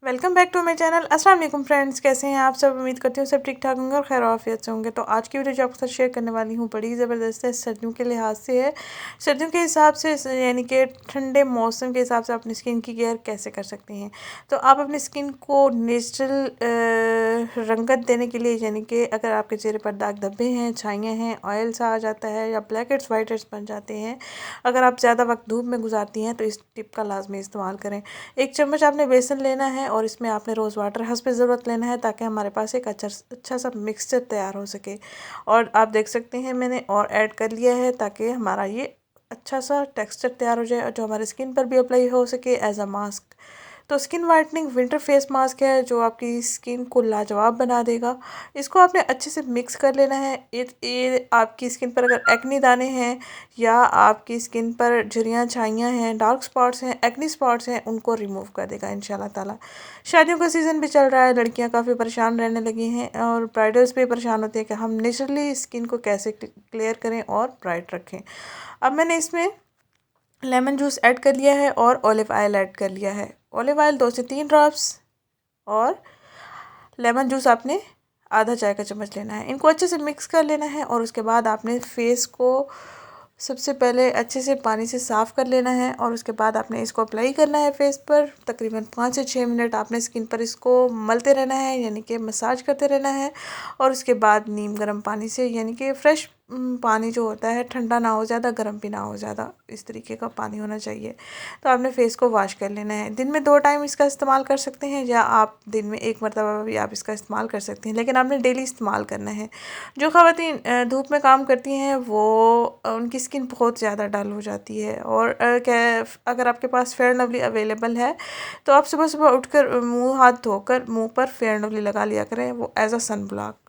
Welcome back to my channel. अस्सलाम वालेकुम friends, कैसे हैं आप सब। उम्मीद करती हूँ सब ठीक ठाक होंगे और खैर आफियत से होंगे। तो आज की वीडियो जो आपके साथ शेयर करने वाली हूँ बड़ी ज़बरदस्त है। सर्दियों के लिहाज से है, सर्दियों के हिसाब से यानी कि ठंडे मौसम के हिसाब से अपनी स्किन की केयर कैसे कर सकते हैं। तो आप अपनी स्किन को नेचुरल रंगत देने के लिए, यानी कि अगर आपके चेहरे पर दाग धब्बे हैं, छाइयाँ हैं, ऑयल सा आ जाता है या ब्लैक हेड्स वाइट हेड्स बन जाते हैं, अगर आप ज़्यादा वक्त धूप में गुजारती हैं तो इस टिप का लाजमी इस्तेमाल करें। 1 चम्मच आपने बेसन लेना है और इसमें आपने रोज़ वाटर हस्ब ज़रूरत लेना है ताकि हमारे पास एक अच्छा सा मिक्सचर तैयार हो सके। और आप देख सकते हैं मैंने और ऐड कर लिया है ताकि हमारा ये अच्छा सा टेक्सचर तैयार हो जाए और जो हमारे स्किन पर भी अप्लाई हो सके एज अ मास्क। तो skin whitening winter face mask है जो आपकी स्किन को लाजवाब बना देगा। इसको आपने अच्छे से मिक्स कर लेना है। ये आपकी स्किन पर अगर एक्नी दाने हैं या आपकी स्किन पर झुर्रियाँ छाइयाँ हैं, डार्क स्पॉट्स हैं, एक्नी स्पॉट्स हैं, उनको रिमूव कर देगा इंशाल्लाह ताला। शादियों का सीज़न भी चल रहा है, लड़कियां काफ़ी परेशान रहने लगी हैं और ब्राइडल्स भी परेशान होती हैं कि हम नेचुरली स्किन को कैसे क्लियर करें और ब्राइट रखें। अब मैंने इसमें लेमन जूस ऐड कर लिया है और ऑलिव ऑयल ऐड कर लिया है। ऑलिव ऑयल 2 से 3 ड्रॉप्स और लेमन जूस आपने आधा चाय का चम्मच लेना है। इनको अच्छे से मिक्स कर लेना है और उसके बाद आपने फेस को सबसे पहले अच्छे से पानी से साफ़ कर लेना है और उसके बाद आपने इसको अप्लाई करना है फेस पर। तकरीबन 5 से 6 मिनट आपने स्किन पर इसको मलते रहना है, यानी कि मसाज करते रहना है। और उसके बाद नीम गर्म पानी से, यानी कि फ्रेश पानी जो होता है, ठंडा ना हो ज़्यादा, गर्म भी ना हो ज़्यादा, इस तरीके का पानी होना चाहिए। तो आपने फेस को वॉश कर लेना है। दिन में 2 टाइम इसका इस्तेमाल कर सकते हैं या आप दिन में 1 मरतबा भी आप इसका इस्तेमाल कर सकती हैं, लेकिन आपने डेली इस्तेमाल करना है। जो ख़वातीन धूप में काम करती हैं वो उनकी स्किन बहुत ज़्यादा डल हो जाती है और अगर आपके पास फेयर एंड लवली अवेलेबल है तो आप सुबह सुबह उठकर मुंह हाथ धोकर मुंह पर फेयर एंड लवली लगा लिया करें, वो एज अ सन ब्लॉक।